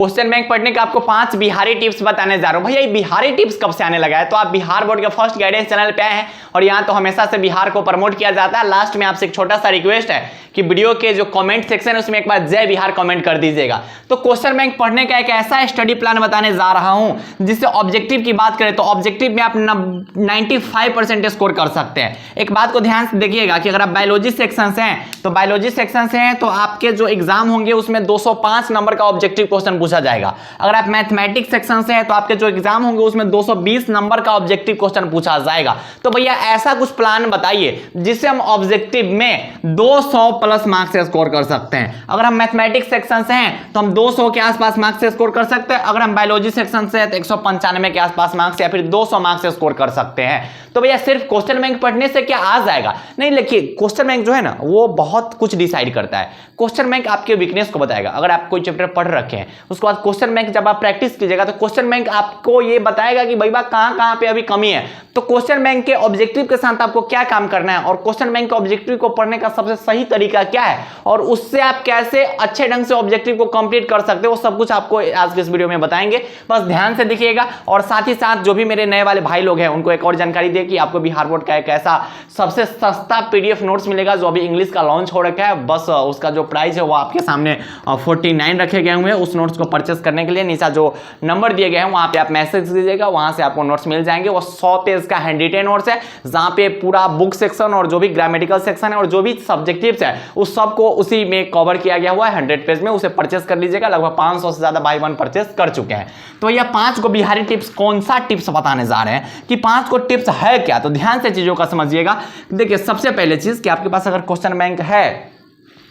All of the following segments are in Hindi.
क्वेश्चन बैंक पढ़ने का आपको 5 बिहारी टिप्स बताने जा रहा हूं। भैया ये बिहारी टिप्स कब से आने लगा है? तो आप बिहार बोर्ड के फर्स्ट गाइडेंस चैनल पे आए हैं और यहाँ तो हमेशा से बिहार को प्रमोट किया जाता है। लास्ट में आपसे एक छोटा सा रिक्वेस्ट है कि वीडियो के जो कमेंट सेक्शन है उसमें एक बार जय बिहार कमेंट कर दीजिएगा। तो क्वेश्चन बैंक पढ़ने का एक ऐसा स्टडी प्लान बताने जा रहा हूं जिससे ऑब्जेक्टिव की बात करें तो ऑब्जेक्टिव में आप 95% स्कोर कर सकते हैं। एक बात को ध्यान से देखिएगा कि अगर आप बायोलॉजी सेक्शन से हैं तो बायोलॉजी सेक्शन से हैं तो आपके जो एग्जाम होंगे उसमें 205 नंबर का ऑब्जेक्टिव क्वेश्चन पूछा जाएगा। अगर आप मैथमेटिक्स सेक्शन से हैं तो आपके जो एग्जाम होंगे उसमें 220 नंबर का ऑब्जेक्टिव क्वेश्चन पूछा जाएगा। तो भैया ऐसा कुछ प्लान बताइए जिससे हम ऑब्जेक्टिव में 200 प्लस मार्क्स से स्कोर कर सकते हैं। अगर हम मैथमेटिक्स सेक्शन से हैं तो हम 200 के आसपास मार्क्स से स्कोर कर सकते हैं। अगर हम बायोलॉजी सेक्शन से हैं तो 195 के आसपास मार्क्स या फिर 200 मार्क्स से स्कोर कर सकते हैं। तो भैया सिर्फ क्वेश्चन बैंक पढ़ने से क्या आ जाएगा? नहीं, देखिए क्वेश्चन बैंक जो है ना वो बहुत कुछ डिसाइड करता है। क्वेश्चन बैंक आपके वीकनेस को बताएगा। अगर आप कोई चैप्टर पढ़ रखे हैं उसके बाद क्वेश्चन बैंक जब आप प्रैक्टिस कीजिएगा तो क्वेश्चन बैंक आपको ये बताएगा कि भैया कहां पे अभी कमी है। तो क्वेश्चन बैंक के ऑब्जेक्टिव के साथ आपको क्या काम करना है और क्वेश्चन बैंक के ऑब्जेक्टिव को पढ़ने का सबसे सही तरीका क्या है और उससे आप कैसे अच्छे ढंग से ऑब्जेक्टिव को कंप्लीट कर सकते हो, वो सब कुछ आपको आज के इस वीडियो में बताएंगे। बस ध्यान से देखिएगा। और साथ ही साथ जो भी मेरे नए वाले भाई लोग हैं उनको एक और जानकारी दे कि आपको बिहार बोर्ड का एक ऐसा सबसे सस्ता पीडीएफ नोट्स मिलेगा जो अभी इंग्लिश का लॉन्च हो रखा है। बस उसका जो प्राइस है वो आपके सामने 49 रखे गए हुए हैं। उस नोट्स को परचेस करने के लिए नीचे जो नंबर दिए गए हैं वहां पे आप मैसेज कीजिएगा, वहां से आपको नोट्स मिल जाएंगे। वो 100 पेज का हैंड रिटेन नोट्स है जहां पे पूरा बुक सेक्शन और जो भी ग्रामेटिकल सेक्शन है और जो भी सब्जेक्टिव्स है उस सब को उसी में कवर किया गया हुआ है 100 पेज में। उसे परचेस कर लीजिएगा। लगभग 500 से ज्यादा बाई वन परचेस कर चुके हैं। तो यह 5 को बिहारी टिप्स कौन सा टिप्स बताने जा रहे हैं कि 5 को टिप्स है क्या, तो ध्यान से चीजों का समझिएगा। देखिए सबसे पहले चीज कि आपके पास अगर क्वेश्चन बैंक है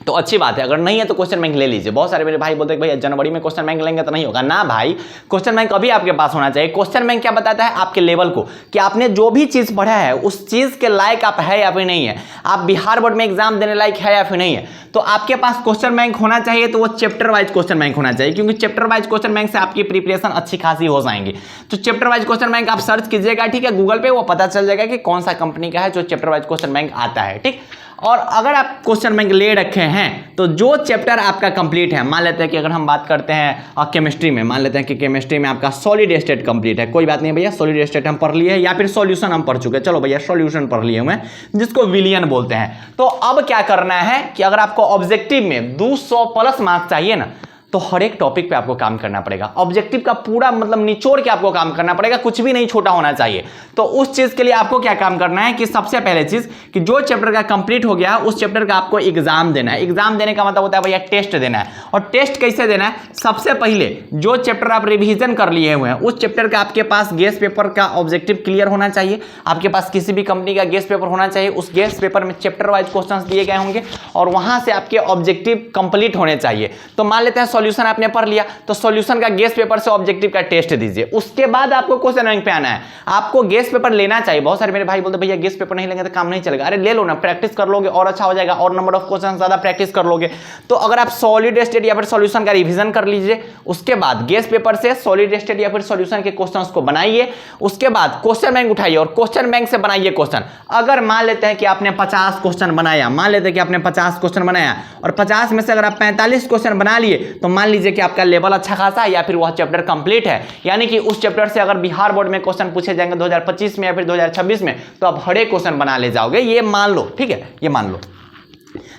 तो अच्छी बात है, अगर नहीं है तो क्वेश्चन बैंक ले लीजिए। बहुत सारे मेरे भाई बोलते हैं भैया जनवरी में क्वेश्चन बैंक लेंगे तो नहीं होगा। ना भाई, क्वेश्चन बैंक अभी आपके पास होना चाहिए। क्वेश्चन बैंक क्या बताता है? आपके लेवल को, कि आपने जो भी चीज पढ़ा है उस चीज के लायक आप है या फिर नहीं है, आप बिहार बोर्ड में एग्जाम देने लायक है या फिर नहीं है। तो आपके पास क्वेश्चन बैंक होना चाहिए तो वो चैप्टर वाइज क्वेश्चन बैंक होना चाहिए, क्योंकि चैप्टर वाइज क्वेश्चन बैंक से आपकी प्रिपरेशन अच्छी खासी हो जाएंगी। तो चैप्टर वाइज क्वेश्चन बैंक आप सर्च कीजिएगा, ठीक है, गूगल पे, वो पता चल जाएगा कि कौन सा कंपनी का है जो चैप्टर वाइज क्वेश्चन बैंक आता है, ठीक। और अगर आप क्वेश्चन बैंक ले रखे हैं तो जो चैप्टर आपका कंप्लीट है, मान लेते हैं कि अगर हम बात करते हैं केमिस्ट्री में, मान लेते हैं कि केमिस्ट्री में आपका सॉलिड स्टेट कंप्लीट है, कोई बात नहीं भैया, सॉलिड स्टेट हम पढ़ लिए या फिर सॉल्यूशन हम पढ़ चुके हैं, चलो भैया सॉल्यूशन पढ़ लिए हुए जिसको विलियन बोलते हैं। तो अब क्या करना है कि अगर आपको ऑब्जेक्टिव में 200 प्लस मार्क्स चाहिए ना तो हर एक टॉपिक पे आपको काम करना पड़ेगा। ऑब्जेक्टिव का पूरा मतलब निचोड़ के आपको काम करना पड़ेगा, कुछ भी नहीं छोटा होना चाहिए। तो उस चीज के लिए आपको क्या काम करना है कि सबसे पहले चीज कि जो चैप्टर का कंप्लीट हो गया उस चैप्टर का आपको एग्जाम देना है। एग्जाम देने का मतलब होता है भैया टेस्ट देना है। और टेस्ट कैसे देना है? सबसे पहले जो चैप्टर आप रिवीजन कर लिए हुए हैं उस चैप्टर का आपके पास गेस्ट पेपर का ऑब्जेक्टिव क्लियर होना चाहिए। आपके पास किसी भी कंपनी का गेस्ट पेपर होना चाहिए। उस गेस्ट पेपर में चैप्टर वाइज क्वेश्चन दिए गए होंगे और वहां से आपके ऑब्जेक्टिव कंप्लीट होने चाहिए। तो मान लेते हैं सॉल्यूशन आपने पढ़ लिया तो सॉल्यूशन का गेस्ट पेपर से ऑब्जेक्टिव का टेस्ट दीजिए। उसके बाद आपको क्वेश्चन बैंक पे आना है। आपको गेस्ट पेपर लेना चाहिए। बहुत सारे मेरे भाई बोलते भैया गेस्ट पेपर नहीं लेंगे तो काम नहीं चलेगा। अरे ले लो ना, प्रैक्टिस कर लोगे और अच्छा हो जाएगा और नंबर ऑफ क्वेश्चन ज्यादा प्रैक्टिस कर लोगे। तो अगर आप सॉलिड स्टेट या फिर सॉल्यूशन का रिवीजन कर लीजिए, उसके बाद गेस्ट पेपर से सॉलिड स्टेट या फिर सॉल्यूशन के क्वेश्चंस को बनाइए, उसके बाद क्वेश्चन बैंक उठाइए और क्वेश्चन बैंक से बनाइए क्वेश्चन। अगर मान लेते हैं कि आपने 50 क्वेश्चन बनाया, मान लेते हैं कि आपने 50 क्वेश्चन बनाया और 50 में से अगर आप 45 क्वेश्चन बना लिए तो मान लीजिए कि आपका लेवल अच्छा खासा है या फिर वह चैप्टर कंप्लीट है। यानी कि उस चैप्टर से अगर बिहार बोर्ड में क्वेश्चन पूछे जाएंगे 2025 में या फिर 2026 में तो आप हर एक क्वेश्चन बना ले जाओगे, ये मान लो, ठीक है, ये मान लो।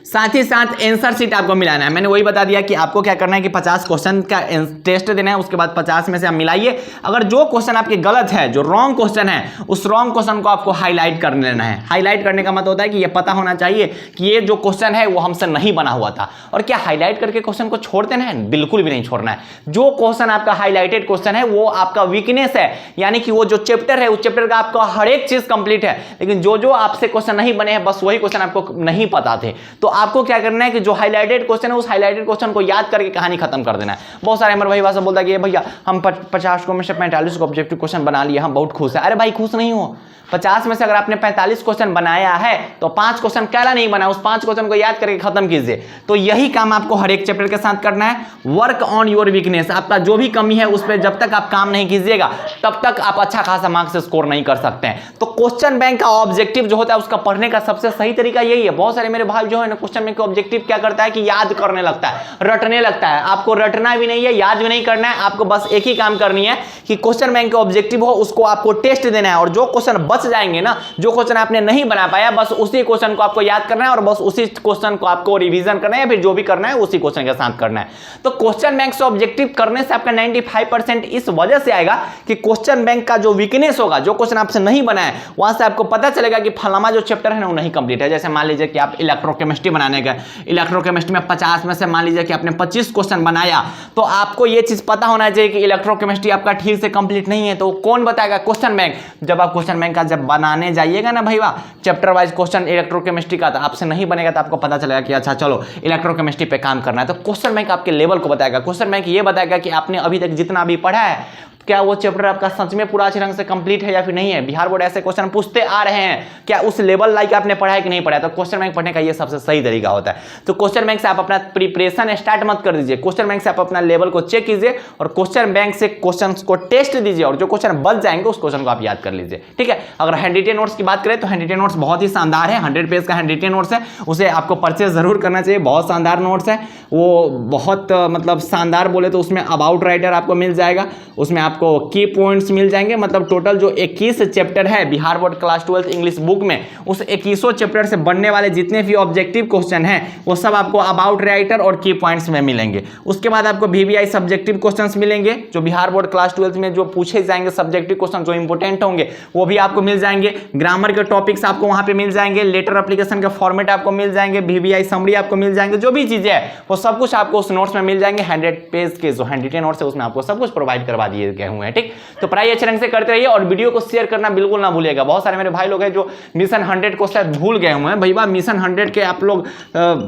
साथ ही साथ आंसर शीट आपको मिलाना है। मैंने वही बता दिया कि आपको क्या करना है कि 50 क्वेश्चन का टेस्ट देना है, उसके बाद 50 में से आप मिलाइए। अगर जो क्वेश्चन आपके गलत है, जो रॉन्ग क्वेश्चन है, उस रॉन्ग क्वेश्चन को आपको हाईलाइट कर लेना है। हाईलाइट करने का मतलब होता है कि ये पता होना चाहिए कि ये जो क्वेश्चन है वो हमसे नहीं बना हुआ था। और क्या हाईलाइट करके क्वेश्चन को छोड़ देना है? बिल्कुल भी नहीं छोड़ना है। जो क्वेश्चन आपका हाईलाइटेड क्वेश्चन है वो आपका वीकनेस है, यानी कि वो जो चैप्टर है उस चैप्टर का आपका हर एक चीज कंप्लीट है, लेकिन जो जो आपसे क्वेश्चन नहीं बने हैं बस वही क्वेश्चन आपको नहीं पता थे। तो आपको क्या करना है कि जो हाईलाइटेड क्वेश्चन है उस हाईलाइटेड क्वेश्चन को याद करके कहानी खत्म कर देना है। बहुत सारे हमारे भाई वासा बोलता है कि भैया हम 50 को में से 45 को ऑब्जेक्टिव क्वेश्चन बना लिए, हम बहुत खुश है। अरे भाई खुश नहीं हो। 50 में से अगर आपने 45 क्वेश्चन बनाया है तो 5 क्वेश्चन कैला नहीं बना, उस 5 क्वेश्चन को याद करके खत्म कीजिए। तो यही काम आपको हर एक चैप्टर के साथ करना है। Work on your weakness. आपका जो भी कमी है उस पर जब तक आप काम नहीं कीजिएगा तब तक आप अच्छा खासा मार्क्स स्कोर नहीं कर सकते हैं। तो क्वेश्चन बैंक का ऑब्जेक्टिव जो होता है उसका पढ़ने का सबसे सही तरीका यही है। बहुत सारे मेरे भाई जो है ना क्वेश्चन बैंक का ऑब्जेक्टिव क्या करता है कि याद करने लगता है, रटने लगता है। आपको रटना भी नहीं है, याद भी नहीं करना है, आपको बस एक ही काम करनी है कि क्वेश्चन बैंक का ऑब्जेक्टिव हो उसको आपको टेस्ट देना है, और जो क्वेश्चन बच जाएंगे ना, जो क्वेश्चन आपने नहीं बना पाया, बस उसी क्वेश्चन को आपको याद करना है और बस उसी क्वेश्चन को आपको रिवीजन करना है, फिर जो भी करना है उसी क्वेश्चन के साथ करना है। तो क्वेश्चन बैंक से ऑब्जेक्टिव करने से आपका 95% इस वजह से आएगा कि क्वेश्चन बैंक का जो वीकनेस होगा, जो क्वेश्चन आपसे नहीं बना है, वहां से आपको पता चलेगा कि फलाना जो चैप्टर है ना वो नहीं कंप्लीट है। जैसे मान लीजिए कि आप इलेक्ट्रोकेमिस्ट्री बनाने गए, इलेक्ट्रोकेमिस्ट्री में 50 में से मान लीजिए कि आपने 25 क्वेश्चन बनाया, तो आपको ये चीज पता होना चाहिए कि इलेक्ट्रोकेमिस्ट्री आपका ठीक से कंप्लीट नहीं है। तो कौन बताएगा? Question bank. जब आप क्वेश्चन बैंक का जब बनाने जाइएगा ना भैया, चैप्टर वाइज क्वेश्चन इलेक्ट्रोकेमिस्ट्री का, तो आपसे नहीं बनेगा तो आपको पता चलेगा कि अच्छा चलो इलेक्ट्रोकेमिस्ट्री पे काम करना है। तो क्वेश्चन बैंक आपके लेवल को बताएगा। क्वेश्चन बैंक ये बताएगा कि आपने अभी तक जितना भी पढ़ा है क्या वो चैप्टर आपका सच में पूरा अच्छे ढंग से कंप्लीट है या फिर नहीं है। बिहार बोर्ड ऐसे क्वेश्चन पूछते आ रहे हैं, क्या उस लेवल लाइक आपने पढ़ा है कि नहीं पढ़ा है। तो क्वेश्चन बैंक पढ़ने का ये सबसे सही तरीका होता है। तो क्वेश्चन बैंक से आप अपना प्रिपरेशन स्टार्ट मत कर दीजिए, क्वेश्चन बैंक से आप अपना लेवल को चेक कीजिए और क्वेश्चन बैंक से क्वेश्चन को टेस्ट दीजिए, और जो क्वेश्चन बच जाएंगे उस क्वेश्चन को आप याद कर लीजिए। ठीक है। अगर हैंडरिटन नोट्स की बात करें तो हैंडरिटन नोट्स बहुत ही शानदार है। 100 पेज का हैंडरिटन नोट्स है, उसे आपको परचेज जरूर करना चाहिए। बहुत शानदार नोट्स है वो, बहुत मतलब शानदार बोले तो उसमें अबाउट राइटर आपको मिल जाएगा, उसमें आपको की पॉइंट्स मिल जाएंगे। मतलब टोटल जो 21 चैप्टर है Bihar board class 12 English book में, उस 21 चैप्टर से बनने वाले जितने भी ऑब्जेक्टिव क्वेश्चन हैं वो सब आपको अबाउट राइटर और की पॉइंट्स में मिलेंगे। उसके बाद आपको VBI सब्जेक्टिव क्वेश्चंस मिलेंगे, जो बिहार बोर्ड क्लास 12 में जो पूछे जाएंगे सब्जेक्टिव क्वेश्चन जो इंपोर्टेंट होंगे वो भी आपको मिल जाएंगे। ग्रामर के टॉपिक्स आपको वहां पे मिल जाएंगे, लेटर एप्लीकेशन के फॉर्मेट आपको मिल जाएंगे, VBI समरी आपको मिल जाएंगे, जो भी चीजें है वो सब कुछ आपको उस नोट्स में मिल जाएंगे। 100 पेज के जो हैंडरिटन नोट्स है उसमें आपको सब कुछ प्रोवाइड करवा दिए गए हुए हैं। ठीक, तो पढ़ाई अच्छे ढंग से करते रहिए और वीडियो को शेयर करना बिल्कुल ना भूलिएगा। बहुत सारे मेरे भाई लोग हैं जो मिशन 100 को शायद भूल गए हुए हैं। भैया मिशन 100 के आप लोग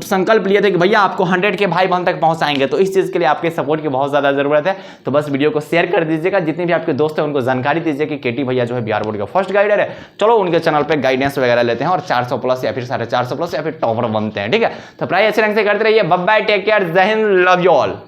संकल्प लिए थे कि भैया आपको 100 के भाई बहन तक पहुंचाएंगे, तो इस चीज के लिए आपके सपोर्ट की बहुत ज्यादा जरूरत है। तो बस वीडियो को शेयर कर दीजिएगा, जितने भी आपके दोस्त हैं उनको जानकारी दीजिए कि केटी भैया जो है बिहार बोर्ड का फर्स्ट गाइडर है। चलो उनके चैनल पर गाइडेंस वगैरह लेते हैं और 400 प्लस या फिर 450 प्लस या फिर टॉपर बनते हैं। ठीक है, तो पढ़ाई अच्छे ढंग से करते रहिए। बाय बाय, टेक केयर, जय हिंद, लव यू ऑल।